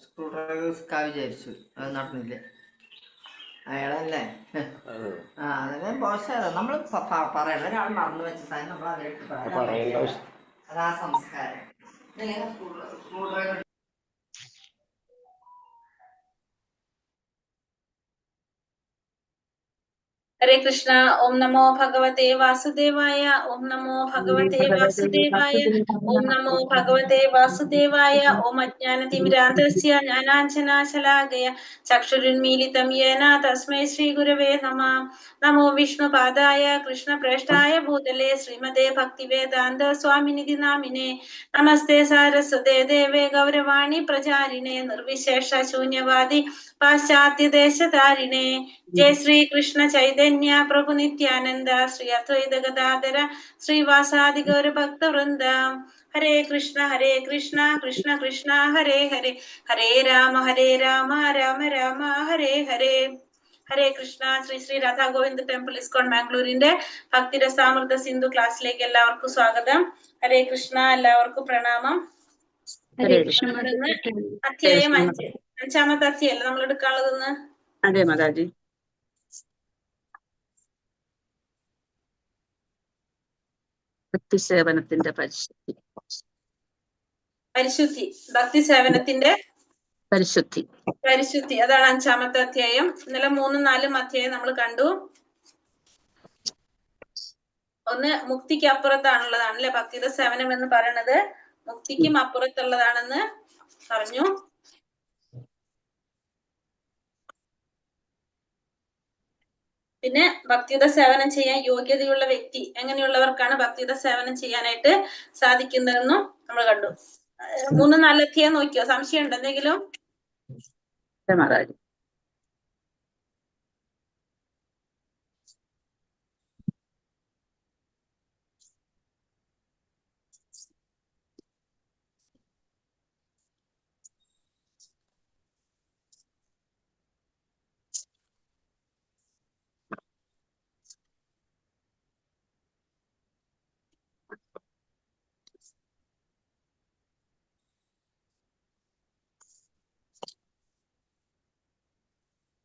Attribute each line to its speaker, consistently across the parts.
Speaker 1: Screw driver വിചാരിച്ചു അത് നടന്നില്ല അയാളല്ലേ അതന്നെ മോശം നമ്മൾ പറയണ ഒരാൾ മറന്നു വെച്ച സാധനം നമ്മൾ അതിലേക്ക് അതാ സംസ്കാരം സ്ക്രൂ ഡ്രൈവർ
Speaker 2: ഹരേ കൃഷ്ണ. ഓം നമോ ഭഗവതേ വാസുദേവായ. ഓം നമോ ഭഗവതേ വാസുദേവായ. ഓം നമോ ഭഗവതേ വാസുദേവായ. ഓം അജ്ഞാനതിമിരാന്തസ്യ ജ്ഞാനാഞ്ജനാശലാകയ ചക്ഷുരുന്മീലിതം യേന തസ്മൈ ശ്രീ ഗുരവേ നമഃ. നമോ വിഷ്ണുപാദായ കൃഷ്ണപ്രേഷ്ഠായ ഭൂതലേ ശ്രീമതേ ഭക്തിവേദാന്ത സ്വാമിനിധി നാമിനെ. നമസ്തേ സാരസ്വതേ ദേവേ ഗൗരവാണി പ്രചാരിണേ നിർവിശേഷ ശൂന്യവാദി പാശ്ചാത്യദേശധാരിണേ. ജയ ശ്രീ കൃഷ്ണ ചൈതന്യ പ്രഭു നിത്യാനന്ദ ശ്രീ അദ്വൈത ഗദാധര ശ്രീവാസാദി ഗൗര ഭക്തവൃന്ദ. ഹരേ കൃഷ്ണ കൃഷ്ണ കൃഷ്ണ ഹരേ ഹരേ, ഹരേ രാമ രാമ രാമ ഹരേ ഹരേ. ഹരേ കൃഷ്ണ. ശ്രീ ശ്രീ രാധാ ഗോവിന്ദ് ടെമ്പിൾ ഇസ്കോൺ മാംഗ്ലൂരിന്റെ ഭക്തിരസാമൃത സിന്ധു ക്ലാസ്സിലേക്ക് എല്ലാവർക്കും സ്വാഗതം. ഹരേ കൃഷ്ണ. എല്ലാവർക്കും പ്രണാമം. അധ്യായം 5, 5ാമത്തെ അധ്യായല്ലേ നമ്മൾ എടുക്കാനുള്ളതെന്ന്?
Speaker 3: അതെ മാതാജി. ഭക്തി സേവനത്തിന്റെ പരിശുദ്ധി.
Speaker 2: ഭക്തി സേവനത്തിന്റെ
Speaker 3: പരിശുദ്ധി
Speaker 2: അതാണ് 5ാമത്തെ അധ്യായം. ഇന്നലെ 3ഉം 4ഉം അധ്യായം നമ്മൾ കണ്ടു. ഒന്ന് മുക്തിക്ക് അപ്പുറത്താണുള്ളതാണല്ലേ ഭക്തിയുടെ സേവനം എന്ന് പറയുന്നത്. മുക്തിക്കും അപ്പുറത്തുള്ളതാണെന്ന് പറഞ്ഞു. പിന്നെ ഭക്തിയുടെ സേവനം ചെയ്യാൻ യോഗ്യതയുള്ള വ്യക്തി എങ്ങനെയുള്ളവർക്കാണ് ഭക്തിയുടെ സേവനം ചെയ്യാനായിട്ട് സാധിക്കുന്നതെന്നും നമ്മൾ കണ്ടു. 3, 4 അധ്യായം നോക്കിയോ? സംശയം ഉണ്ടോ എന്തെങ്കിലും?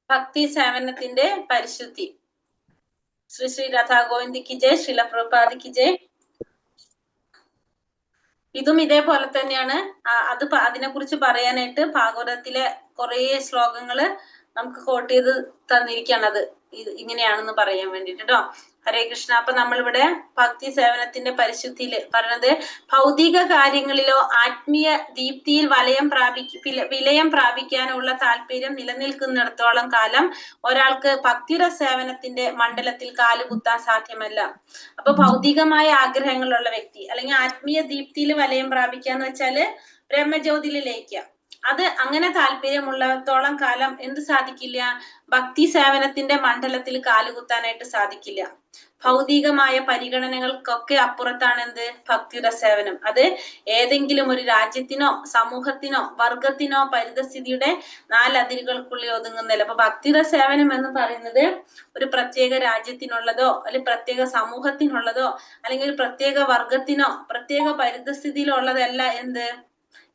Speaker 2: ഭക്തി സേവനത്തിന്റെ പരിശുദ്ധി. ശ്രീ ശ്രീ രാധാ ഗോവിന്ദ് ജയ്, ശ്രീല പ്രഭുപാദ് ജയ്. ഇതും ഇതേപോലെ തന്നെയാണ്. അതിനെ കുറിച്ച് പറയാനായിട്ട് ഭാഗവതത്തിലെ കുറെ ശ്ലോകങ്ങള് നമുക്ക് കോട്ട് ചെയ്ത് തന്നിരിക്കുകയാണ്. അത് ഇങ്ങനെയാണെന്ന് പറയാൻ വേണ്ടിട്ട് കേട്ടോ. ഹരേ കൃഷ്ണ. അപ്പൊ നമ്മളിവിടെ ഭക്തി സേവനത്തിന്റെ പരിശുദ്ധിയില് പറഞ്ഞത് ഭൗതിക കാര്യങ്ങളിലോ ആത്മീയ ദീപ്തിയിൽ വിലയം പ്രാപിക്കാനുള്ള താല്പര്യം നിലനിൽക്കുന്നിടത്തോളം കാലം ഒരാൾക്ക് ഭക്തിയുടെ സേവനത്തിന്റെ മണ്ഡലത്തിൽ കാലുകുത്താൻ സാധ്യമല്ല. അപ്പൊ ഭൗതികമായ ആഗ്രഹങ്ങളുള്ള വ്യക്തി അല്ലെങ്കിൽ ആത്മീയ ദീപ്തിയിൽ വലയം പ്രാപിക്കാന്ന് വെച്ചാല് ബ്രഹ്മജ്യോതിയിൽ ലയിക്കുക. അത് അങ്ങനെ താല്പര്യമുള്ളിടത്തോളം കാലം എന്ത് സാധിക്കില്ല? ഭക്തി സേവനത്തിന്റെ മണ്ഡലത്തിൽ കാലുകുത്താനായിട്ട് സാധിക്കില്ല. ഭൗതികമായ പരിഗണനകൾക്കൊക്കെ അപ്പുറത്താണ് എന്ത്? ഭക്തിയുടെ സേവനം. അത് ഏതെങ്കിലും ഒരു രാജ്യത്തിനോ സമൂഹത്തിനോ വർഗത്തിനോ പരിതസ്ഥിതിയുടെ 4 അതിരുകൾക്കുള്ളിൽ ഒതുങ്ങുന്നില്ല. അപ്പൊ ഭക്തിയുടെ സേവനം എന്ന് പറയുന്നത് ഒരു പ്രത്യേക രാജ്യത്തിനുള്ളതോ അല്ലെങ്കിൽ പ്രത്യേക സമൂഹത്തിനുള്ളതോ അല്ലെങ്കിൽ ഒരു പ്രത്യേക വർഗത്തിനോ പ്രത്യേക പരിതസ്ഥിതിയിലോ ഉള്ളതല്ല. എന്ത്?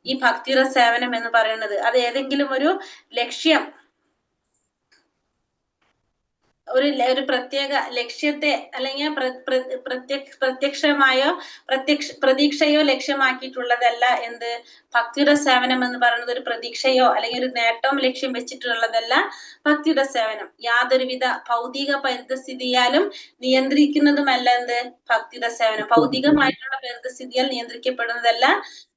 Speaker 2: ഈ ഭക്തിയുടെ സേവനം എന്ന് പറയുന്നത് അത് ഏതെങ്കിലും ഒരു ലക്ഷ്യം, ഒരു പ്രത്യേക ലക്ഷ്യത്തെ അല്ലെങ്കിൽ പ്രതീക്ഷയോ ലക്ഷ്യമാക്കിയിട്ടുള്ളതല്ല. എന്ത്? ഭക്തിയുടെ സേവനം എന്ന് പറയുന്നത് ഒരു പ്രതീക്ഷയോ അല്ലെങ്കിൽ ഒരു നേട്ടവും ലക്ഷ്യം വെച്ചിട്ടുള്ളതല്ല ഭക്തിയുടെ സേവനം. യാതൊരുവിധ ഭൗതിക പരിതസ്ഥിതിയാലും നിയന്ത്രിക്കുന്നതുമല്ല എന്ത്? ഭക്തിയുടെ സേവനം. ഭൗതികമായിട്ടുള്ള പരിതസ്ഥിതിയാൽ നിയന്ത്രിക്കപ്പെടുന്നതല്ല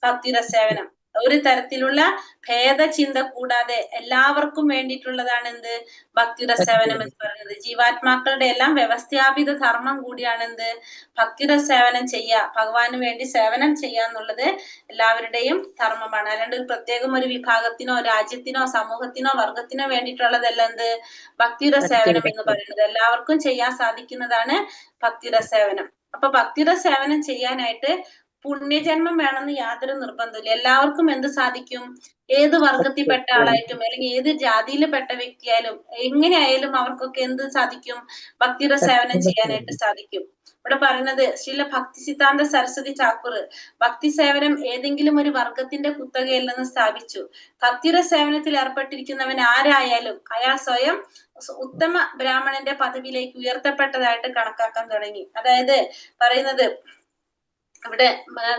Speaker 2: ഭക്തിയുടെ സേവനം. ഒരു തരത്തിലുള്ള ഭേദചിന്ത കൂടാതെ എല്ലാവർക്കും വേണ്ടിയിട്ടുള്ളതാണ് എന്ത്? ഭക്തിയുടെ സേവനം എന്ന് പറയുന്നത്. ജീവാത്മാക്കളുടെ എല്ലാം വ്യവസ്ഥാപിത ധർമ്മം കൂടിയാണ് എന്ത്? ഭക്തിയുടെ സേവനം ചെയ്യുക, ഭഗവാന് വേണ്ടി സേവനം ചെയ്യുക എന്നുള്ളത് എല്ലാവരുടെയും ധർമ്മമാണ്. അല്ലാണ്ട് ഒരു പ്രത്യേകം ഒരു വിഭാഗത്തിനോ രാജ്യത്തിനോ സമൂഹത്തിനോ വർഗത്തിനോ വേണ്ടിയിട്ടുള്ളതല്ല എന്ത്? ഭക്തിയുടെ സേവനം എന്ന് പറയുന്നത്. എല്ലാവർക്കും ചെയ്യാൻ സാധിക്കുന്നതാണ് ഭക്തിയുടെ സേവനം. അപ്പൊ ഭക്തിയുടെ സേവനം ചെയ്യാനായിട്ട് പുണ്യജന്മം വേണമെന്ന് യാതൊരു നിർബന്ധമില്ല. എല്ലാവർക്കും എന്ത് സാധിക്കും? ഏത് വർഗത്തിൽപ്പെട്ട ആളായിട്ടും അല്ലെങ്കിൽ ഏത് ജാതിയിൽപ്പെട്ട വ്യക്തിയായാലും എങ്ങനെയായാലും അവർക്കൊക്കെ എന്ത് സാധിക്കും? ഭക്തിയുടെ സേവനം ചെയ്യാനായിട്ട് സാധിക്കും. ഇവിടെ പറയുന്നത് ശ്രീല ഭക്തി സിദ്ധാന്ത സരസ്വതി ഠാക്കൂർ ഭക്തി സേവനം ഏതെങ്കിലും ഒരു വർഗത്തിന്റെ കുത്തകയല്ലെന്ന് സ്ഥാപിച്ചു. ഭക്തിയുടെ സേവനത്തിൽ ഏർപ്പെട്ടിരിക്കുന്നവൻ ആരായാലും അയാൾ സ്വയം ഉത്തമ ബ്രാഹ്മണന്റെ പദവിയിലേക്ക് ഉയർത്തപ്പെട്ടതായിട്ട് കണക്കാക്കാൻ തുടങ്ങി. അതായത് പറയുന്നത് ഇവിടെ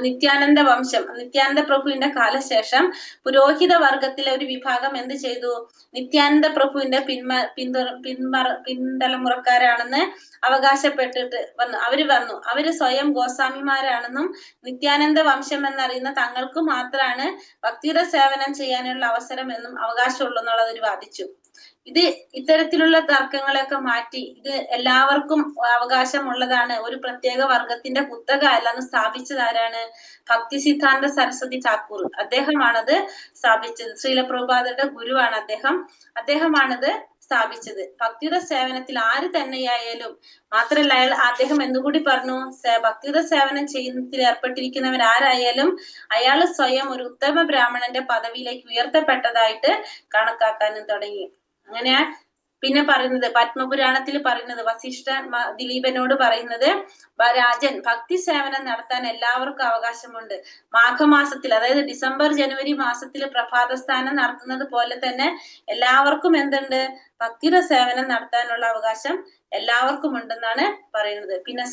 Speaker 2: നിത്യാനന്ദ വംശം, നിത്യാനന്ദ പ്രഭുവിന്റെ കാലശേഷം പുരോഹിത വർഗത്തിലെ ഒരു വിഭാഗം എന്ത് ചെയ്തു? നിത്യാനന്ദ പ്രഭുവിന്റെ പിൻതലമുറക്കാരാണെന്ന് അവകാശപ്പെട്ടിട്ട് വന്നു. അവര് സ്വയം ഗോസ്വാമിമാരാണെന്നും നിത്യാനന്ദ വംശം എന്നറിയുന്ന തങ്ങൾക്ക് മാത്രമാണ് ഭക്തിയുടെ സേവനം ചെയ്യാനുള്ള അവസരം എന്നും അവകാശമുള്ളൂ എന്നുള്ളത് ഒരു വാദിച്ചു. ഇത് ഇത്തരത്തിലുള്ള തർക്കങ്ങളെയൊക്കെ മാറ്റി ഇത് എല്ലാവർക്കും അവകാശമുള്ളതാണ്, ഒരു പ്രത്യേക വർഗത്തിന്റെ കുത്തക അല്ലെന്ന് സ്ഥാപിച്ചത് ആരാണ്? ഭക്തി സിദ്ധാന്ത സരസ്വതി ഠാക്കൂർ. അദ്ദേഹമാണത് സ്ഥാപിച്ചത്. ശ്രീല പ്രഭുപാദരുടെ ഗുരുവാണ് അദ്ദേഹമാണത് സ്ഥാപിച്ചത്. ഭക്തിയുടെ സേവനത്തിൽ ആര് തന്നെയായാലും മാത്രമല്ല അദ്ദേഹം എന്തുകൂടി പറഞ്ഞു? ഭക്തിയുടെ സേവനം ചെയ്യുന്നതിൽ ഏർപ്പെട്ടിരിക്കുന്നവർ ആരായാലും അയാൾ സ്വയം ഒരു ഉത്തമ ബ്രാഹ്മണന്റെ പദവിയിലേക്ക് ഉയർത്തപ്പെട്ടതായിട്ട് കണക്കാക്കാനും തുടങ്ങി. അങ്ങനെ പിന്നെ പറയുന്നത് പത്മപുരാണത്തിൽ പറയുന്നത് വസിഷ്ഠ ദിലീപനോട് പറയുന്നത്, രാജൻ ഭക്തി സേവനം നടത്താൻ എല്ലാവർക്കും അവകാശമുണ്ട്. മാഘമാസത്തിൽ അതായത് ഡിസംബർ ജനുവരി മാസത്തിൽ പ്രഭാതസ്ഥാനം നടത്തുന്നത് പോലെ തന്നെ എല്ലാവർക്കും എന്തുണ്ട്? ഭക്തിയുടെ സേവനം നടത്താനുള്ള അവകാശം എല്ലാവർക്കും ഉണ്ടെന്നാണ് പറയുന്നത്. പിന്നെ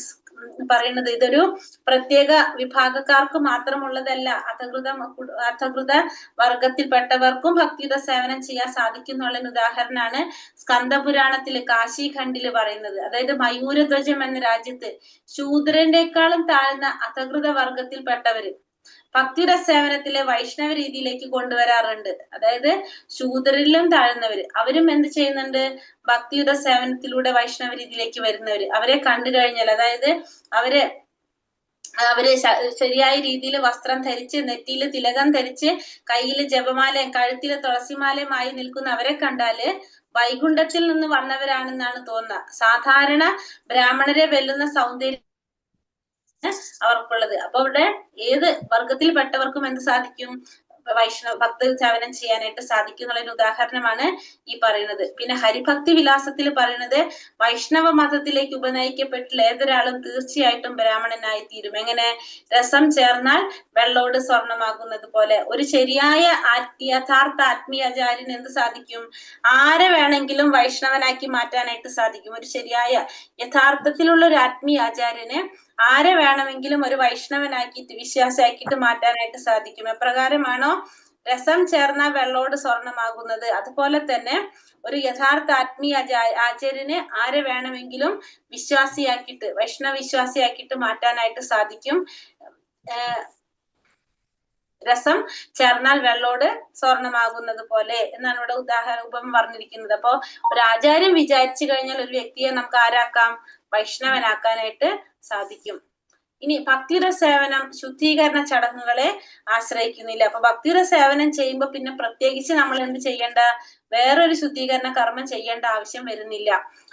Speaker 2: പറയുന്നത് ഇതൊരു പ്രത്യേക വിഭാഗക്കാർക്ക് മാത്രമുള്ളതല്ല, അധകൃത വർഗത്തിൽപ്പെട്ടവർക്കും ഭക്തിയുടെ സേവനം ചെയ്യാൻ സാധിക്കുന്നുള്ള ഉദാഹരണമാണ് സ്കന്ദപുരാണത്തില് കാശിഖണ്ഡില് പറയുന്നത്. അതായത് മയൂരധ്വജം എന്ന രാജ്യത്ത് ശൂദ്രന്റെക്കാളും താഴ്ന്ന അധകൃത വർഗത്തിൽപ്പെട്ടവര് ഭക്തിയുടെ സേവനത്തിലെ വൈഷ്ണവ രീതിയിലേക്ക് കൊണ്ടുവരാറുണ്ട്. അതായത് ശൂദ്രരിലും താഴ്ന്നവര് അവരും എന്ത് ചെയ്യുന്നുണ്ട്? ഭക്തിയുടെ സേവനത്തിലൂടെ വൈഷ്ണവ രീതിയിലേക്ക് വരുന്നവര് അവരെ കണ്ടു കഴിഞ്ഞാൽ, അതായത് അവര് ശരിയായ രീതിയിൽ വസ്ത്രം ധരിച്ച് നെറ്റിയിൽ തിലകം ധരിച്ച് കയ്യിൽ ജപമാലയും കഴുത്തിൽ തുളസിമാലയുമായി നിൽക്കുന്ന അവരെ കണ്ടാല് വൈകുണ്ഠത്തിൽ നിന്ന് വന്നവരാണെന്നാണ് തോന്നുക. സാധാരണ ബ്രാഹ്മണരെ വെല്ലുന്ന സൗന്ദര്യം അവർക്കുള്ളത്. അപ്പൊ ഇവിടെ ഏത് വർഗത്തിൽപ്പെട്ടവർക്കും എന്ത് സാധിക്കും? ഭക്തി സേവനം ചെയ്യാനായിട്ട് സാധിക്കും എന്നുള്ളൊരു ഉദാഹരണമാണ് ഈ പറയുന്നത്. പിന്നെ ഹരിഭക്തി വിലാസത്തിൽ പറയുന്നത് വൈഷ്ണവ മതത്തിലേക്ക് ഉപനയിക്കപ്പെട്ടുള്ള ഏതൊരാളും തീർച്ചയായിട്ടും ബ്രാഹ്മണനായി തീരും. എങ്ങനെ? രസം ചേർന്നാൽ വെള്ളോട് സ്വർണമാകുന്നത് പോലെ ഒരു ശരിയായ യഥാർത്ഥ ആത്മീയാചാര്യൻ എന്ത് സാധിക്കും? ആരെ വേണമെങ്കിലും വൈഷ്ണവനാക്കി മാറ്റാനായിട്ട് സാധിക്കും. ഒരു ശരിയായ യഥാർത്ഥത്തിലുള്ള ഒരു ആത്മീയാചാര്യന് ആരെ വേണമെങ്കിലും ഒരു വൈഷ്ണവനാക്കിയിട്ട് വിശ്വാസിയാക്കിയിട്ട് മാറ്റാനായിട്ട് സാധിക്കും. എപ്രകാരമാണോ രസം ചേർന്ന വെള്ളോട് സ്വർണമാകുന്നത്, അതുപോലെ തന്നെ ഒരു യഥാർത്ഥ ആത്മീയ ആചാര്യന് ആരെ വേണമെങ്കിലും വിശ്വാസിയാക്കിയിട്ട് വൈഷ്ണവ വിശ്വാസിയാക്കിയിട്ട് മാറ്റാനായിട്ട് സാധിക്കും. രസം ചേർന്നാൽ വെള്ളോട് സ്വർണമാകുന്നത് പോലെ എന്നാണ് ഇവിടെ ഉപമ പറഞ്ഞിരിക്കുന്നത്. അപ്പോ ഒരു ആചാര്യം വിചാരിച്ചു കഴിഞ്ഞാൽ ഒരു വ്യക്തിയെ നമുക്ക് ആരാക്കാം? വൈഷ്ണവനാക്കാനായിട്ട് സാധിക്കും. ഇനി ഭക്തിയുടെ സേവനം ശുദ്ധീകരണ ചടങ്ങുകളെ ആശ്രയിക്കുന്നില്ല. അപ്പൊ ഭക്തിയുടെ സേവനം ചെയ്യുമ്പോൾ പിന്നെ പ്രത്യേകിച്ച് നമ്മൾ എന്ത് ചെയ്യേണ്ട? വേറൊരു ശുദ്ധീകരണ കർമ്മം ചെയ്യേണ്ട ആവശ്യം വരുന്നില്ല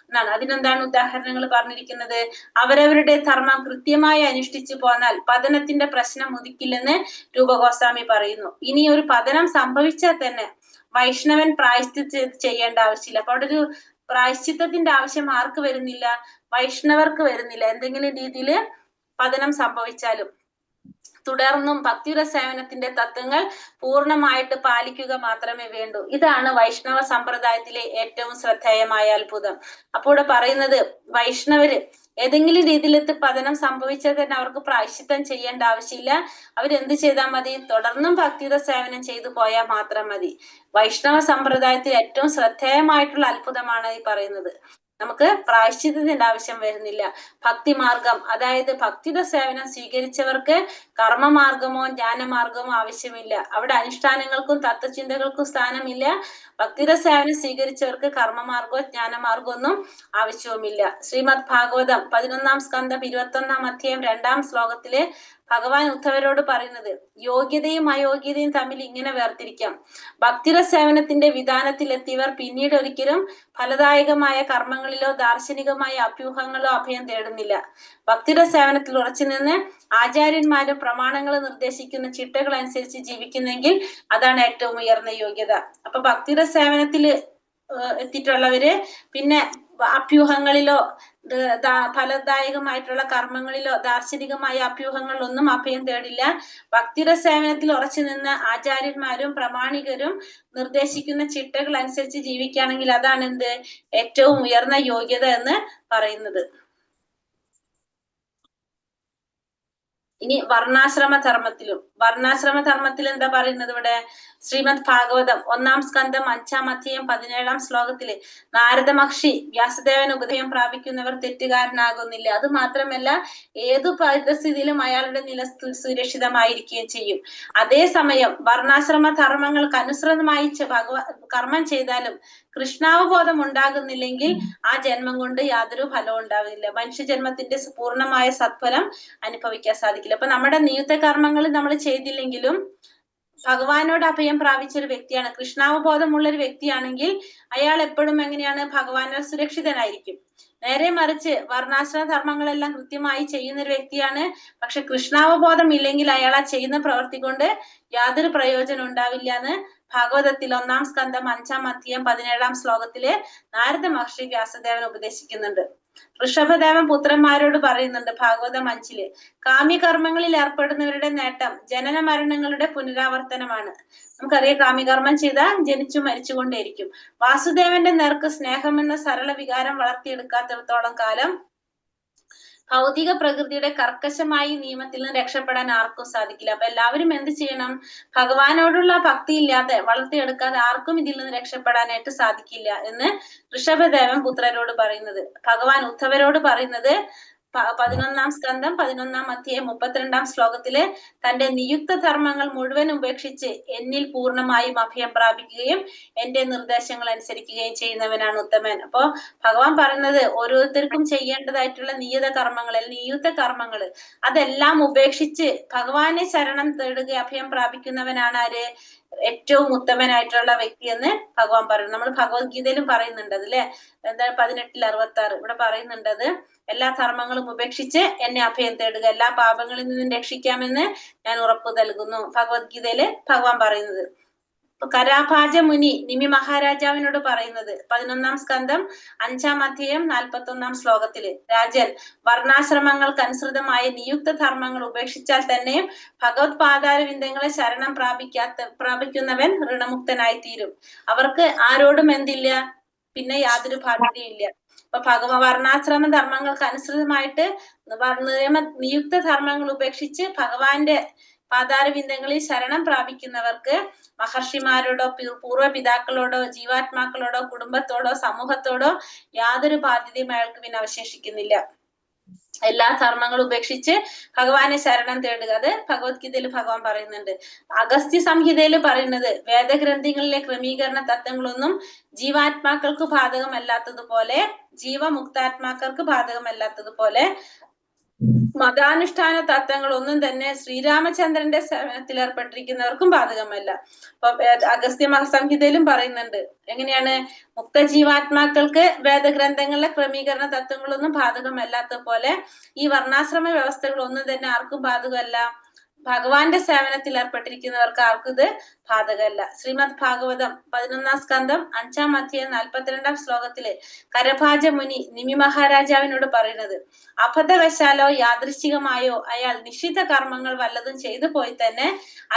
Speaker 2: എന്നാണ്. അതിനെന്താണ് ഉദാഹരണങ്ങൾ പറഞ്ഞിരിക്കുന്നത്? അവരവരുടെ ധർമ്മം കൃത്യമായി അനുഷ്ഠിച്ചു പോന്നാൽ പതനത്തിന്റെ പ്രശ്നം ഉദിക്കില്ലെന്ന് രൂപഗോസ്വാമി പറയുന്നു. ഇനി ഒരു പതനം സംഭവിച്ചാൽ തന്നെ വൈഷ്ണവൻ പ്രായശ്ചിത്തം ചെയ്യേണ്ട ആവശ്യമില്ല. അപ്പൊ അവിടെ ഒരു പ്രായശ്ചിത്തത്തിന്റെ ആവശ്യം ആർക്ക് വരുന്നില്ല? വൈഷ്ണവർക്ക് വരുന്നില്ല. എന്തെങ്കിലും രീതിയിൽ പതനം സംഭവിച്ചാലും തുടർന്നും ഭക്തിയുടെ സേവനത്തിന്റെ തത്വങ്ങൾ പൂർണ്ണമായിട്ട് പാലിക്കുക മാത്രമേ വേണ്ടൂ. ഇതാണ് വൈഷ്ണവ സമ്പ്രദായത്തിലെ ഏറ്റവും ശ്രദ്ധേയമായ അത്ഭുതം. അപ്പോൾ ഇവിടെ പറയുന്നത് വൈഷ്ണവര് ഏതെങ്കിലും രീതിയിലെത്തി പതനം സംഭവിച്ചാൽ തന്നെ അവർക്ക് പ്രായശ്ചിത്തം ചെയ്യേണ്ട ആവശ്യമില്ല. അവരെന്ത് ചെയ്താൽ മതി? തുടർന്നും ഭക്തിയുടെ സേവനം ചെയ്തു പോയാൽ മാത്രം മതി. വൈഷ്ണവ സമ്പ്രദായത്തിൽ ഏറ്റവും ശ്രദ്ധേയമായിട്ടുള്ള അത്ഭുതമാണ് ഈ പറയുന്നത്. നമുക്ക് പ്രായശ്ചിത്തത്തിന്റെ ആവശ്യം വരുന്നില്ല. ഭക്തിമാർഗം, അതായത് ഭക്തിയുടെ സേവനം സ്വീകരിച്ചവർക്ക് കർമ്മമാർഗമോ ജ്ഞാനമാർഗമോ ആവശ്യമില്ല. അവിടെ അനുഷ്ഠാനങ്ങൾക്കും തത്വചിന്തകൾക്കും സ്ഥാനമില്ല. ഭക്തിയുടെ സേവനം സ്വീകരിച്ചവർക്ക് കർമ്മമാർഗമോ ജ്ഞാനമാർഗമോ ഒന്നും ആവശ്യവുമില്ല. ശ്രീമദ് ഭാഗവതം 11-ാം സ്കന്ധം 21-ാം അധ്യായം 2-ാം ശ്ലോകത്തില് ഭഗവാൻ ഉദ്ധവരോട് പറയുന്നത് യോഗ്യതയും അയോഗ്യതയും തമ്മിൽ ഇങ്ങനെ വേർതിരിക്കാം. ഭക്തിര സേവനത്തിന്റെ വിധാനത്തിലെത്തിയവർ പിന്നീട് ഒരിക്കലും ഫലദായകമായ കർമ്മങ്ങളിലോ ദാർശനികമായ അഭ്യൂഹങ്ങളോ അഭയം തേടുന്നില്ല. ഭക്തിര സേവനത്തിൽ ഉറച്ചു നിന്ന് ആചാര്യന്മാരും പ്രമാണങ്ങൾ നിർദ്ദേശിക്കുന്ന ചിട്ടകൾ അനുസരിച്ച് ജീവിക്കുന്നെങ്കിൽ അതാണ് ഏറ്റവും ഉയർന്ന യോഗ്യത. അപ്പൊ ഭക്തിര സേവനത്തിൽ എത്തിയിട്ടുള്ളവര് പിന്നെ അഭ്യൂഹങ്ങളിലോ ഫലദായകമായിട്ടുള്ള കർമ്മങ്ങളിലോ ദാർശനികമായ അഭ്യൂഹങ്ങളിലൊന്നും അഭയം തേടില്ല. ഭക്തിര സേവനത്തിൽ ഉറച്ചു നിന്ന് ആചാര്യന്മാരും പ്രമാണികരും നിർദ്ദേശിക്കുന്ന ചിട്ടകൾ അനുസരിച്ച് ജീവിക്കുകയാണെങ്കിൽ അതാണ് എന്ത് ഏറ്റവും ഉയർന്ന യോഗ്യത എന്ന് പറയുന്നത്. ഇനി വർണ്ണാശ്രമ ധർമ്മത്തിൽ എന്താ പറയുന്നത് ഇവിടെ? ശ്രീമദ് ഭാഗവതം 1-ാം സ്കന്ധം 5-ാം അധ്യായം 17-ാം ശ്ലോകത്തില് നാരദ മഹർഷി വ്യാസദേവന് ഉപദേശം പ്രാപിക്കുന്നവർ തെറ്റുകാരനാകുന്നില്ല. അത് മാത്രമല്ല ഏതു പരിസ്ഥിതിയിലും അയാളുടെ നില സുരക്ഷിതമായിരിക്കുകയും ചെയ്യും. അതേസമയം വർണ്ണാശ്രമ ധർമ്മങ്ങൾക്ക് അനുസൃതമായി കർമ്മം ചെയ്താലും കൃഷ്ണാവബോധം ഉണ്ടാകുന്നില്ലെങ്കിൽ ആ ജന്മം കൊണ്ട് യാതൊരു ഫലവും ഉണ്ടാവില്ല. മനുഷ്യജന്മത്തിന്റെ പൂർണ്ണമായ സത്ഫലം അനുഭവിക്കാൻ സാധിക്കില്ല. അപ്പൊ നമ്മുടെ നിയുക്ത കർമ്മങ്ങൾ നമ്മൾ ചെയ്തില്ലെങ്കിലും ഭഗവാനോട് അഭയം പ്രാപിച്ച ഒരു വ്യക്തിയാണ്, കൃഷ്ണാവബോധമുള്ള ഒരു വ്യക്തിയാണെങ്കിൽ അയാൾ എപ്പോഴും എങ്ങനെയാണ്? ഭഗവാനാൽ സുരക്ഷിതനായിരിക്കും. നേരെ മറിച്ച് വർണ്ണാശ്രമ ധർമ്മങ്ങളെല്ലാം കൃത്യമായി ചെയ്യുന്ന ഒരു വ്യക്തിയാണ്, പക്ഷെ കൃഷ്ണാവബോധം ഇല്ലെങ്കിൽ അയാൾ ആ ചെയ്യുന്ന പ്രവൃത്തി കൊണ്ട് യാതൊരു പ്രയോജനം ഉണ്ടാവില്ല എന്ന് ഭാഗവതത്തിൽ 1-ാം സ്കന്ധം 5-ാം അധ്യായം 17-ാം ശ്ലോകത്തില് നാരദ മഹർഷി വ്യാസദേവൻ ഉപദേശിക്കുന്നുണ്ട്. ഋഷഭദേവൻ പുത്രന്മാരോട് പറയുന്നുണ്ട് ഭാഗവതം 5-ല്, കാമ്യകർമ്മങ്ങളിൽ ഏർപ്പെടുന്നവരുടെ നേട്ടം ജനന മരണങ്ങളുടെ പുനരാവർത്തനമാണ്. നമുക്കറിയാം കാമ്യകർമ്മം ചെയ്താൽ ജനിച്ചു മരിച്ചുകൊണ്ടേയിരിക്കും. വാസുദേവന്റെ നേർക്ക് സ്നേഹം എന്ന സരള വികാരം വളർത്തിയെടുക്കാത്തിടത്തോളം കാലം ഭൗതിക പ്രകൃതിയുടെ കർക്കശമായ നിയമത്തിൽ നിന്ന് രക്ഷപ്പെടാൻ ആർക്കും സാധിക്കില്ല. അപ്പൊ എല്ലാവരും എന്ത് ചെയ്യണം? ഭഗവാനോടുള്ള ഭക്തി ഇല്ലാതെ വളർത്തിയെടുക്കാതെ ആർക്കും ഇതിൽ നിന്ന് രക്ഷപ്പെടാനായിട്ട് സാധിക്കില്ല എന്ന് ഋഷഭദേവൻ പുത്രരോട് പറയുന്നത്. ഭഗവാൻ ഉദ്ധവരോട് പറയുന്നത് 11-ാം സ്കന്ധം 11-ാം അധ്യായം 32-ാം ശ്ലോകത്തില് തന്റെ നിയുക്ത ധർമ്മങ്ങൾ മുഴുവൻ ഉപേക്ഷിച്ച് എന്നിൽ പൂർണ്ണമായും അഭയം പ്രാപിക്കുകയും എന്റെ നിർദ്ദേശങ്ങൾ അനുസരിക്കുകയും ചെയ്യുന്നവനാണ് ഉത്തമൻ. അപ്പോ ഭഗവാൻ പറയുന്നത് ഓരോരുത്തർക്കും ചെയ്യേണ്ടതായിട്ടുള്ള നിയുക്ത കർമ്മങ്ങൾ അതെല്ലാം ഉപേക്ഷിച്ച് ഭഗവാനെ ശരണം തേടുക അഭയം പ്രാപിക്കുന്നവനാണ് ആര്? ഏറ്റവും ഉത്തമനായിട്ടുള്ള വ്യക്തി എന്ന് ഭഗവാൻ പറയുന്നു. നമ്മൾ ഭഗവത്ഗീതയിലും പറയുന്നുണ്ട് അതിലെ എന്താ 18-66 ഇവിടെ പറയുന്നുണ്ടത്. എല്ലാ ധർമ്മങ്ങളും ഉപേക്ഷിച്ച് എന്നെ അഭയം തേടുക, എല്ലാ പാപങ്ങളിൽ നിന്നും രക്ഷിക്കാമെന്ന് ഞാൻ ഉറപ്പു നൽകുന്നു. ഭഗവത്ഗീതയില് ഭഗവാൻ പറയുന്നത്. കരാഭാജ മുനി നിമി മഹാരാജാവിനോട് പറയുന്നത് 11-ാം സ്കന്ധം 5-ാം അധ്യായം 41-ാം ശ്ലോകത്തില്, രാജൻ, വർണ്ണാശ്രമങ്ങൾക്ക് അനുസൃതമായ നിയുക്ത ധർമ്മങ്ങൾ ഉപേക്ഷിച്ചാൽ തന്നെയും ഭഗവത് പാതാരവിന്ദങ്ങളെ ശരണം പ്രാപിക്കുന്നവൻ ഋണമുക്തനായി തീരും. അവർക്ക് ആരോടും എന്തില്ല? പിന്നെ യാതൊരു ബാധ്യതയില്ല. അപ്പൊ വർണ്ണാശ്രമ ധർമ്മങ്ങൾക്ക് അനുസൃതമായിട്ട് നിയുക്ത ധർമ്മങ്ങൾ ഉപേക്ഷിച്ച് ഭഗവാന്റെ പാതാരവിന്ദങ്ങളിൽ ശരണം പ്രാപിക്കുന്നവർക്ക് മഹർഷിമാരോടോ പൂർവ്വപിതാക്കളോടോ ജീവാത്മാക്കളോടോ കുടുംബത്തോടോ സമൂഹത്തോടോ യാതൊരു ബാധ്യതയും അയാൾക്ക് പിന്നെ അവശേഷിക്കുന്നില്ല. എല്ലാ ധർമ്മങ്ങളും ഉപേക്ഷിച്ച് ഭഗവാനെ ശരണം തേടുക. അത് ഭഗവത്ഗീതയിൽ ഭഗവാൻ പറയുന്നുണ്ട്. അഗസ്ത്യ സംഹിതയിൽ പറയുന്നത് വേദഗ്രന്ഥങ്ങളിലെ ക്രമീകരണ തത്വങ്ങളൊന്നും ജീവാത്മാക്കൾക്ക് ബാധകമല്ലാത്തതുപോലെ ജീവമുക്താത്മാക്കൾക്ക് ബാധകമല്ലാത്തതുപോലെ മതാനുഷ്ഠാന തത്വങ്ങളൊന്നും തന്നെ ശ്രീരാമചന്ദ്രന്റെ സേവനത്തിൽ ഏർപ്പെട്ടിരിക്കുന്നവർക്കും ബാധകമല്ല. അപ്പൊ അഗസ്ത്യ സംഹിതയിലും പറയുന്നുണ്ട് എങ്ങനെയാണ്? മുക്തജീവാത്മാക്കൾക്ക് വേദഗ്രന്ഥങ്ങളിലെ ക്രമീകരണ തത്വങ്ങളൊന്നും ബാധകമല്ലാത്ത പോലെ ഈ വർണ്ണാശ്രമ വ്യവസ്ഥകളൊന്നും തന്നെ ആർക്കും ബാധകമല്ല. ഭഗവാന്റെ സേവനത്തിൽ ഏർപ്പെട്ടിരിക്കുന്നവർക്ക് ആർക്കും ഇത് ബാധകമല്ല. ശ്രീമദ് ഭാഗവതം 11-ാം സ്കന്ധം 5-ാം അധ്യായം 42-ാം ശ്ലോകത്തില് കരഭാജ മുനി നിമി മഹാരാജാവിനോട് പറയുന്നത്, അബദ്ധവശാലോ യാദൃശ്ചികമായോ അയാൾ നിഷിദ്ധ കർമ്മങ്ങൾ വല്ലതും ചെയ്തു പോയി തന്നെ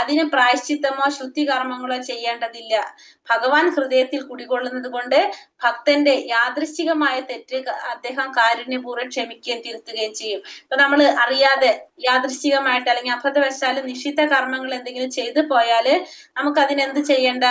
Speaker 2: അതിന് പ്രായശ്ചിത്തമോ ശുദ്ധി കർമ്മങ്ങളോ ചെയ്യേണ്ടതില്ല. ഭഗവാൻ ഹൃദയത്തിൽ കുടികൊള്ളുന്നത് കൊണ്ട് ഭക്തന്റെ യാദൃശ്ചികമായ തെറ്റ് അദ്ദേഹം കാരുണ്യപൂർവ്വം ക്ഷമിക്കുകയും തിരുത്തുകയും ചെയ്യും. ഇപ്പൊ നമ്മൾ അറിയാതെ യാദൃശ്ചികമായിട്ട് അല്ലെങ്കിൽ അബദ്ധവശാലും നിഷിദ്ധ കർമ്മങ്ങൾ എന്തെങ്കിലും ചെയ്തു പോയാല് നമുക്ക് അതിനെന്ത് ചെയ്യേണ്ട?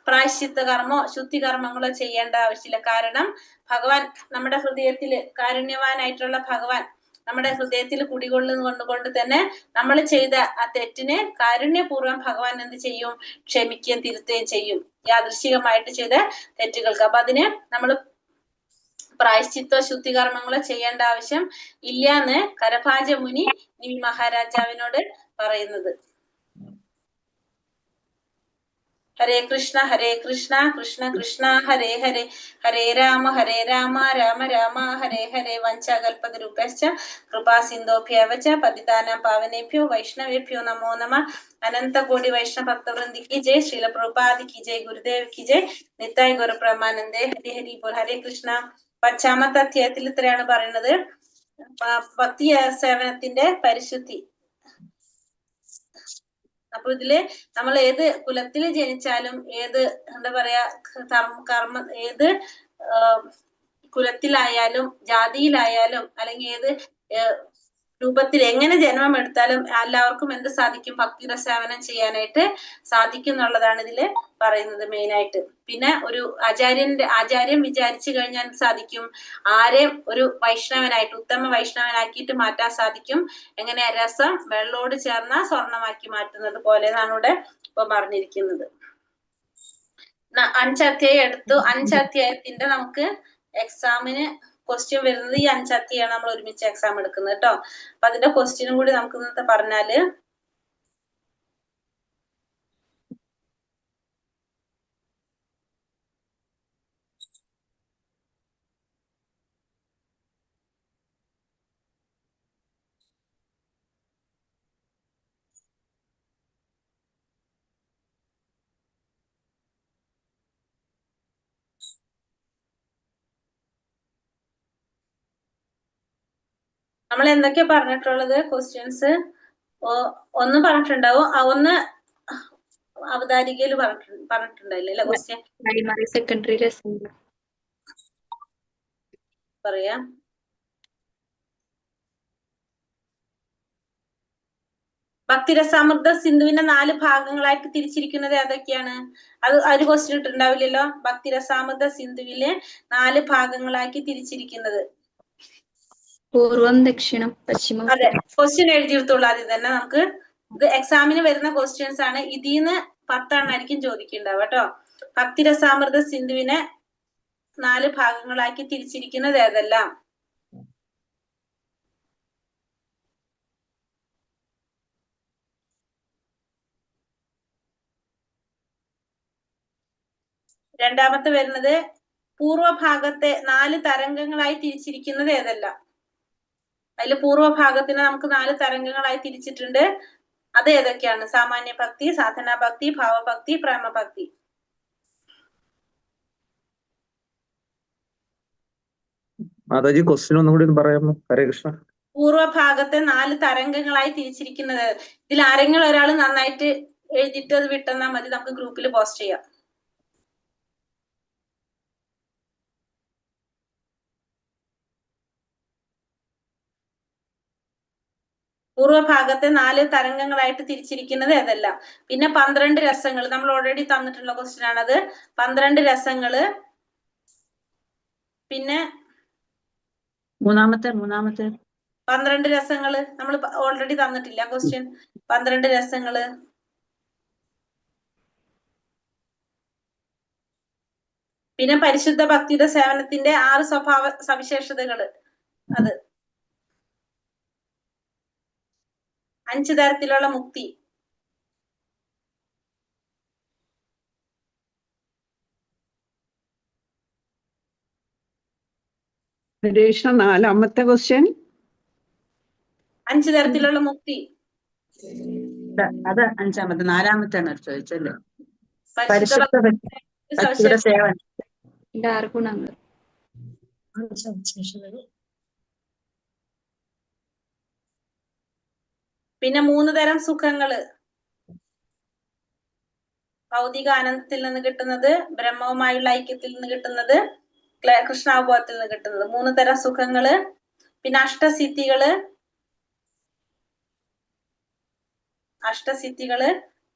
Speaker 2: പ്രായശ്ചിത്ത കർമ്മോ ശുദ്ധി കർമ്മങ്ങളോ ചെയ്യേണ്ട ആവശ്യമില്ല. കാരണം ഭഗവാൻ നമ്മുടെ ഹൃദയത്തില് കാരുണ്യവാനായിട്ടുള്ള ഭഗവാൻ നമ്മുടെ ഹൃദയത്തിൽ കുടികൊള്ളുന്നത് കൊണ്ട് തന്നെ നമ്മൾ ചെയ്ത ആ തെറ്റിന് കാരുണ്യപൂർവ്വം ഭഗവാൻ എന്ത് ചെയ്യും? ക്ഷമിക്കുകയും തിരുത്തുകയും ചെയ്യും യാദൃശ്ചികമായിട്ട് ചെയ്ത തെറ്റുകൾക്ക്. അപ്പൊ അതിന് നമ്മൾ പ്രായശ്ചിത്ത ശുദ്ധികർമ്മങ്ങളോ ചെയ്യേണ്ട ആവശ്യം ഇല്ല എന്ന് കരഭാജ മുനി നിമി മഹാരാജാവിനോട് പറയുന്നത്. ഹരേ കൃഷ്ണ കൃഷ്ണ കൃഷ്ണ ഹരേ ഹരേ, ഹരേ രാമ രാമ രാമ ഹരേ ഹരേ. വഞ്ചാകൽപതരുഭ്യശ്ച കൃപാ സിന്ധോഭ്യവച പതിതാനാം പാവനേഭ്യോ വൈഷ്ണവേഭ്യോ നമോ നമഃ. അനന്ത കോടി വൈഷ്ണവ ഭക്തവൃന്ദി കി ജയ്. ശ്രീല പ്രഭുപാദ് കി ജയ്. ഗുരുദേവ് കി ജയ്. നിത്തായ് ഗുരു പ്രമാനന്ദേ. ഹരി ഹരി ബോൾ. ഹരേ കൃഷ്ണ. 5ാമത്തെ അധ്യായത്തിൽ ഇത്രയാണ് പറയുന്നത്. ഭക്തി സേവനത്തിന്റെ പരിശുദ്ധി. അപ്പൊ ഇതില് നമ്മൾ ഏത് കുലത്തിൽ ജനിച്ചാലും, ഏത് എന്താ പറയാ കർമ്മ ഏത് കുലത്തിലായാലും ജാതിയിലായാലും അല്ലെങ്കിൽ ഏത് രൂപത്തിൽ എങ്ങനെ ജന്മം എടുത്താലും എല്ലാവർക്കും എന്ത് സാധിക്കും? ഭക്തിയുടെ സേവനം ചെയ്യാനായിട്ട് സാധിക്കും എന്നുള്ളതാണ് ഇതില് പറയുന്നത് മെയിൻ ആയിട്ട്. പിന്നെ ഒരു ആചാര്യൻ വിചാരിച്ചു കഴിഞ്ഞാൽ സാധിക്കും ആരെയും ഒരു വൈഷ്ണവനായിട്ട്, ഉത്തമ വൈഷ്ണവനാക്കിയിട്ട് മാറ്റാൻ സാധിക്കും. എങ്ങനെ? രസം വെള്ളോട് ചേർന്ന സ്വർണമാക്കി മാറ്റുന്നത് പോലെ എന്നാണ് ഇവിടെ ഇപ്പൊ പറഞ്ഞിരിക്കുന്നത്. 5 അധ്യായം എടുത്തു. 5 അധ്യായത്തിന്റെ നമുക്ക് എക്സാമിന് ക്വസ്റ്റ്യൻ വരുന്നത് ഈ 5 അധ്യായമാണ് നമ്മൾ ഒരുമിച്ച് എക്സാം എടുക്കുന്നത് കേട്ടോ. അപ്പൊ അതിന്റെ ക്വസ്റ്റ്യനും കൂടി നമുക്ക് ഇന്നത്തെ പറഞ്ഞാല്, നമ്മൾ എന്തൊക്കെയാ പറഞ്ഞിട്ടുള്ളത്? ക്വസ്റ്റ്യൻസ് ഒന്ന് പറഞ്ഞിട്ടുണ്ടാവും, ഒന്ന് അവതാരികയിൽ പറഞ്ഞിട്ടുണ്ടായില്ലേ അല്ലെ? ക്വസ്റ്റ്യൻ
Speaker 4: പ്രൈമറി സെക്കൻഡറി
Speaker 2: പറയാം. ഭക്തിരസാമൃത സിന്ധുവിനെ 4 ഭാഗങ്ങളായിട്ട് തിരിച്ചിരിക്കുന്നത് ഏതൊക്കെയാണ്? അത് ഒരു ക്വസ്റ്റ്യൻ ഇട്ടിട്ടുണ്ടാവില്ലല്ലോ. ഭക്തിരസാമൃത സിന്ധുവിലെ 4 ഭാഗങ്ങളാക്കി തിരിച്ചിരിക്കുന്നത്.
Speaker 4: പൂർവം, ദക്ഷിണം, പശ്ചിമം.
Speaker 2: അതെ, ക്വസ്റ്റ്യൻ എഴുതിയെടുത്തോളൂ ആദ്യം തന്നെ. നമുക്ക് ഇത് എക്സാമിന് വരുന്ന ക്വസ്റ്റ്യൻസ് ആണ്. ഇതിന്ന് 10 എണ്ണായിരിക്കും ചോദിക്കുന്നുണ്ടാവുക കേട്ടോ. ഭക്തിരസാമൃത സിന്ധുവിനെ 4 ഭാഗങ്ങളാക്കി തിരിച്ചിരിക്കുന്നത് ഏതെല്ലാം? രണ്ടാമത്തെ വരുന്നത് പൂർവഭാഗത്തെ 4 തരംഗങ്ങളായി തിരിച്ചിരിക്കുന്നത് ഏതെല്ലാം? അതിൽ പൂർവഭാഗത്തിനെ നമുക്ക് 4 തരംഗങ്ങളായി തിരിച്ചിട്ടുണ്ട്. അത് ഏതൊക്കെയാണ്? സാമാന്യ ഭക്തി, സാധനാ ഭക്തി, ഭാവഭക്തി, പ്രേമഭക്തി.
Speaker 5: മാതാജി ക്വസ്റ്റ്യൻ ഒന്നും കൂടി പറയാമോ? ഹരേ കൃഷ്ണ.
Speaker 2: പൂർവഭാഗത്തെ 4 തരംഗങ്ങളായി തിരിച്ചിരിക്കുന്നത്. ഇതിൽ ആരെങ്കിലും ഒരാൾ നന്നായിട്ട് എഴുതിയിട്ട് അത് വിട്ടെന്നാൽ മതി, നമുക്ക് ഗ്രൂപ്പിൽ പോസ്റ്റ് ചെയ്യാം. പൂർവഭാഗത്തെ 4 തരംഗങ്ങളായിട്ട് തിരിച്ചിരിക്കുന്നത് ഏതെല്ലാം? പിന്നെ 12 രസങ്ങൾ നമ്മൾ ഓൾറെഡി തന്നിട്ടുള്ള ക്വസ്റ്റ്യൻ ആണത്. 12 രസങ്ങള്. പിന്നെ
Speaker 3: മൂന്നാമത്തെ
Speaker 2: 12 രസങ്ങള് നമ്മൾ ഓൾറെഡി തന്നിട്ടില്ല ക്വസ്റ്റ്യൻ. 12 രസങ്ങള്. പിന്നെ പരിശുദ്ധ ഭക്തിയുടെ സേവനത്തിന്റെ 6 സ്വഭാവ സവിശേഷതകള്. അത് 5 തരത്തിലുള്ള മുക്തി.
Speaker 6: ഹരേഷ്ണ 4ാമത്തെ ക്വസ്റ്റ്യൻ.
Speaker 2: 5 തരത്തിലുള്ള മുക്തി.
Speaker 3: അത് 5ാമത്തെ. 4ാമത്തെയാണ് ചോദിച്ചല്ലേ?
Speaker 2: പരിശുദ്ധ
Speaker 3: ഭക്തിയുടെ സേവനം.
Speaker 4: 6 ഗുണങ്ങൾ.
Speaker 2: പിന്നെ 3 തരം സുഖങ്ങള്. ഭൗതിക ആനന്ദത്തിൽ നിന്ന് കിട്ടുന്നത്, ബ്രഹ്മവുമായുള്ള ഐക്യത്തിൽ നിന്ന് കിട്ടുന്നത്, കൃഷ്ണാവബോധത്തിൽ നിന്ന് കിട്ടുന്നത്. 3 തരം സുഖങ്ങള്. പിന്നെ അഷ്ടസിദ്ധികള്.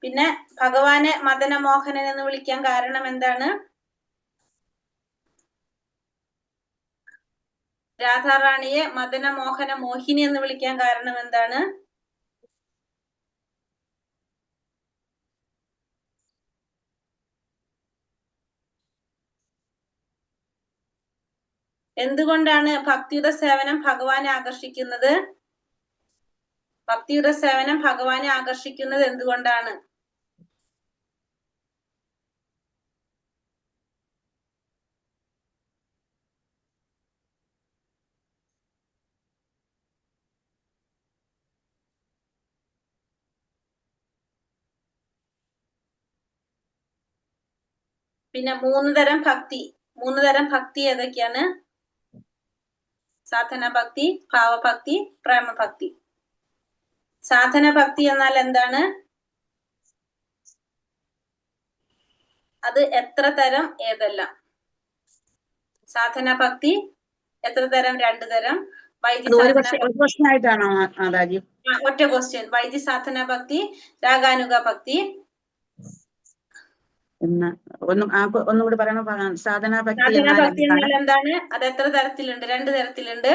Speaker 2: പിന്നെ ഭഗവാനെ മദനമോഹനൻ എന്ന് വിളിക്കാൻ കാരണം എന്താണ്? രാധാറാണിയെ മദനമോഹന മോഹിനി എന്ന് വിളിക്കാൻ കാരണം എന്താണ്? എന്തുകൊണ്ടാണ് ഭക്തിയുടെ സേവനം ഭഗവാനെ ആകർഷിക്കുന്നത്? ഭക്തിയുടെ സേവനം ഭഗവാനെ ആകർഷിക്കുന്നത് എന്തുകൊണ്ടാണ്? പിന്നെ മൂന്ന് തരം ഭക്തി ഏതൊക്കെയാണ്? സാധന ഭക്തി, ഭാവഭക്തി, പ്രേമഭക്തി. സാധന ഭക്തി എന്നാൽ എന്താണ്? അത് എത്ര തരം, ഏതെല്ലാം? സാധന ഭക്തി എത്ര തരം? 2 തരം. വൈദ്യ
Speaker 3: ഒരു
Speaker 2: സാധന
Speaker 3: ക്വസ്റ്റ്യൻ ആയിട്ടാണോ മാതാജി?
Speaker 2: ഒറ്റ ക്വസ്റ്റ്യൻ. വൈദ്യ സാധന ഭക്തി, രാഗാനുഗ ഭക്തി.
Speaker 3: ഒന്നും കൂടി പറയണം. സാധന ഭക്തി
Speaker 2: സാധന ഭക്തി
Speaker 3: എന്നാൽ
Speaker 2: എന്നാൽ എന്താണ്? അത് എത്ര തരത്തിലുണ്ട്? 2 തരത്തിലുണ്ട്.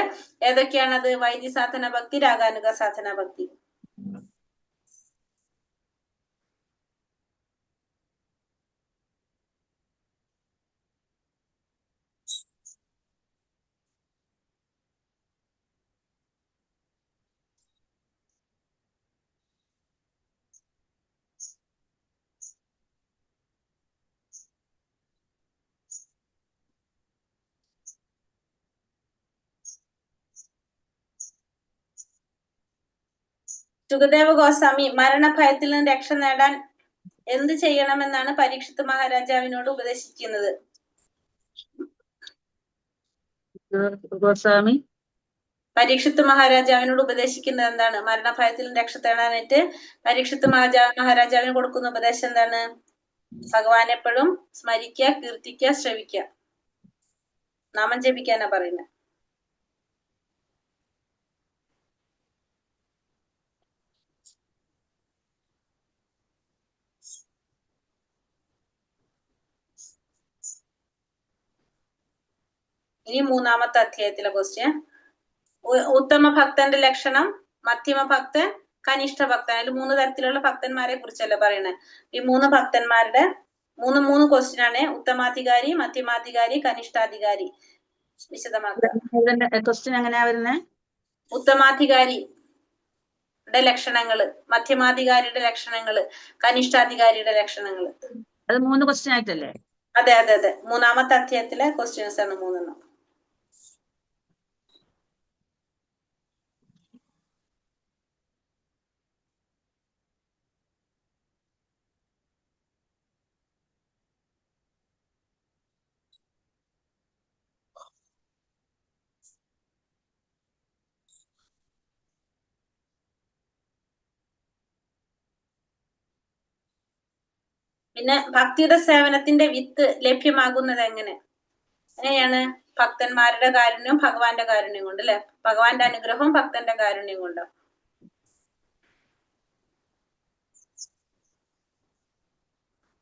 Speaker 2: ഏതൊക്കെയാണത്? വൈദ്യ സാധന ഭക്തി, രാഗാനുഗ സാധന ഭക്തി. സുഖദേവ ഗോസ്വാമി മരണഭയത്തിൽ നിന്ന് രക്ഷ നേടാൻ എന്ത് ചെയ്യണമെന്നാണ് പരീക്ഷിത് മഹാരാജാവിനോട് ഉപദേശിക്കുന്നത്?
Speaker 3: ഗോസ്വാമി
Speaker 2: പരീക്ഷിത് മഹാരാജാവിനോട് ഉപദേശിക്കുന്നത് എന്താണ്? മരണഭയത്തിൽ നിന്ന് രക്ഷ തേടാനായിട്ട് പരീക്ഷിത് മഹാരാജാവിന് കൊടുക്കുന്ന ഉപദേശം എന്താണ്? ഭഗവാൻ എപ്പോഴും സ്മരിക്കുക, കീർത്തിക്കുക, ശ്രവിക്കുക, നാമം ജപിക്കാനാ പറയുന്നത്. ഇനി 3-ാമത്തെ അധ്യായത്തിലെ ക്വസ്റ്റ്യൻ. ഉത്തമ ഭക്തന്റെ ലക്ഷണം, മധ്യമ ഭക്തൻ, കനിഷ്ഠ ഭക്തൻ. അതിൽ 3 തരത്തിലുള്ള ഭക്തന്മാരെ കുറിച്ചല്ലേ പറയുന്നത്. ഈ 3 ഭക്തന്മാരുടെ മൂന്ന് ക്വസ്റ്റ്യൻ ആണ്. ഉത്തമാധികാരി, മധ്യമാധികാരി, കനിഷ്ഠാധികാരി. വിശദമാക്കുക.
Speaker 3: ക്വസ്റ്റ്യൻ എങ്ങനെയാ വരുന്നത്?
Speaker 2: ഉത്തമാധികാരിയുടെ ലക്ഷണങ്ങള്, മധ്യമാധികാരിയുടെ ലക്ഷണങ്ങള്, കനിഷ്ഠാധികാരിയുടെ ലക്ഷണങ്ങള്.
Speaker 3: അത് 3 ക്വസ്റ്റ്യൻ ആയിട്ടല്ലേ?
Speaker 2: അതെ. 3-ാമത്തെ അധ്യായത്തിലെ ക്വസ്റ്റ്യൻസ് ആണ് 3 പിന്നെ ഭക്തിയുടെ സേവനത്തിന്റെ വിത്ത് ലഭ്യമാകുന്നത് എങ്ങനെയാണ്? ഭക്തന്മാരുടെ കാരുണ്യം, ഭഗവാന്റെ കാരുണ്യം കൊണ്ട്, അല്ലെ? ഭഗവാന്റെ അനുഗ്രഹവും ഭക്തന്റെ കാരുണ്യം കൊണ്ട്.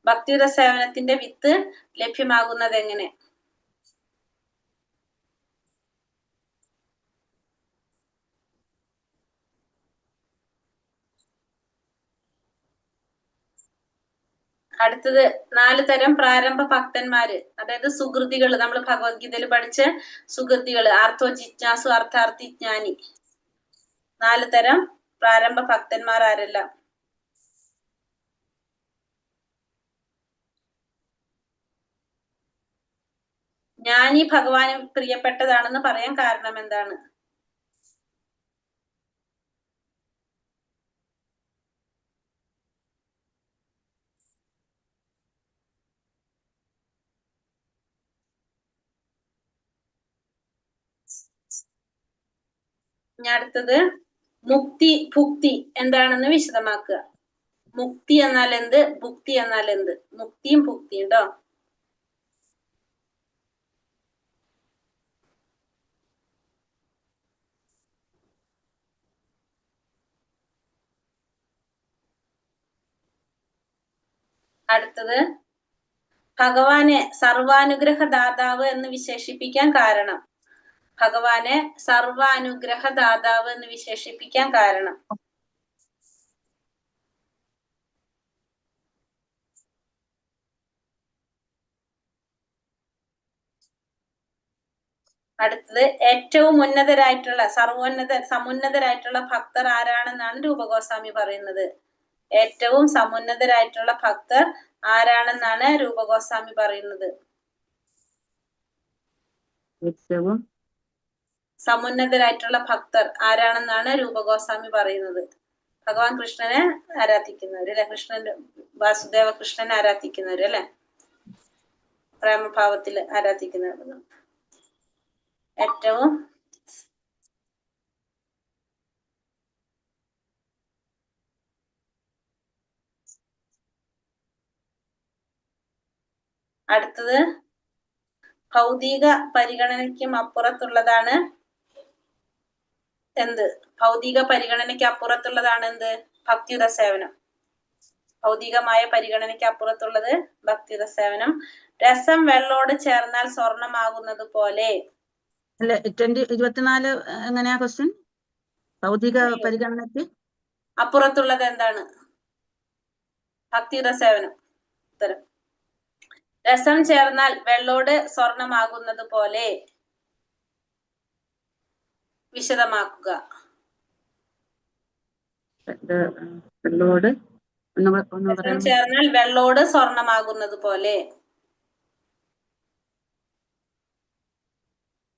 Speaker 2: ഭക്തിയുടെ സേവനത്തിന്റെ വിത്ത് ലഭ്യമാകുന്നത് എങ്ങനെ? അടുത്തത് 4 തരം പ്രാരംഭ ഭക്തന്മാര്, അതായത് സുകൃതികൾ. നമ്മൾ ഭഗവത്ഗീതയിൽ പഠിച്ച സുകൃതികൾ. ആർത്തോ ജിജ്ഞാസു, അർത്ഥാർത്ഥി, ജ്ഞാനി. 4 തരം പ്രാരംഭ ഭക്തന്മാർ ആരെല്ലാം? ജ്ഞാനി ഭഗവാന് പ്രിയപ്പെട്ടതാണെന്ന് പറയാൻ കാരണം എന്താണ്? ഇനി അടുത്തത് മുക്തി, ഭുക്തി എന്താണെന്ന് വിശദമാക്കുക. മുക്തി എന്നാൽ എന്ത്? ഭുക്തി എന്നാൽ എന്ത്? മുക്തിയും ഭുക്തിയും ട്ടോ. അടുത്തത് ഭഗവാനെ സർവാനുഗ്രഹ ദാതാവ് എന്ന് വിശേഷിപ്പിക്കാൻ കാരണം. ഭഗവാനെ സർവാനുഗ്രഹ ദാതാവ് എന്ന് വിശേഷിപ്പിക്കാൻ കാരണം. അടുത്തത് ഏറ്റവും ഉന്നതരായിട്ടുള്ള സമുന്നതരായിട്ടുള്ള ഭക്തർ ആരാണെന്നാണ് രൂപഗോസ്വാമി പറയുന്നത്. ഏറ്റവും സമുന്നതരായിട്ടുള്ള ഭക്തർ ആരാണെന്നാണ് രൂപഗോസ്വാമി പറയുന്നത്.
Speaker 3: ഏറ്റവും
Speaker 2: സമുന്നതരായിട്ടുള്ള ഭക്തർ ആരാണെന്നാണ് രൂപഗോസ്വാമി പറയുന്നത്. ഭഗവാൻ കൃഷ്ണനെ ആരാധിക്കുന്നവര് അല്ലെ, വാസുദേവ കൃഷ്ണനെ ആരാധിക്കുന്നവര് അല്ലെ, പ്രേമഭാവത്തിൽ ആരാധിക്കുന്നവർ. ഏറ്റവും അടുത്തത് ഭൗതിക പരിഗണനയ്ക്കും അപ്പുറത്തുള്ളതാണ് എന്ത്? ഭൗതിക പരിഗണനയ്ക്ക് അപ്പുറത്തുള്ളതാണ് എന്ത്? ഭക്തിയുത സേവനം. ഭൗതികമായ പരിഗണനയ്ക്ക് അപ്പുറത്തുള്ളത് ഭക്തിയുത സേവനം. രസം വെള്ളോട് ചേർന്നാൽ സ്വർണമാകുന്നത് പോലെ.
Speaker 3: അല്ല 24 എങ്ങനെയാ ക്വസ്റ്റ്യൻ? ഭൗതിക പരിഗണനയ്ക്ക്
Speaker 2: അപ്പുറത്തുള്ളത് എന്താണ്? ഭക്തിയുത സേവനം. ഉത്തരം രസം ചേർന്നാൽ വെള്ളോട് സ്വർണമാകുന്നത് പോലെ. വിശദമാക്കുക.
Speaker 3: വെള്ളോട് ഒന്ന്
Speaker 2: രസം
Speaker 3: പറയാൻ
Speaker 2: ചേർന്നാൽ വെള്ളോട് സ്വർണമാകുന്നത് പോലെ.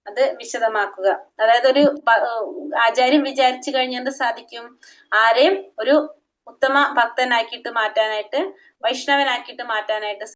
Speaker 2: അത് വിശദമാക്കുക. അതായത് ഒരു ആചാര്യം വിചാരിച്ചു കഴിഞ്ഞാൽ സാധിക്കും ആരെയും ഒരു ഉത്തമ ഭക്തനാക്കിയിട്ട് മാറ്റാനായിട്ട്, വൈഷ്ണവനാക്കിയിട്ട് മാറ്റാനായിട്ട്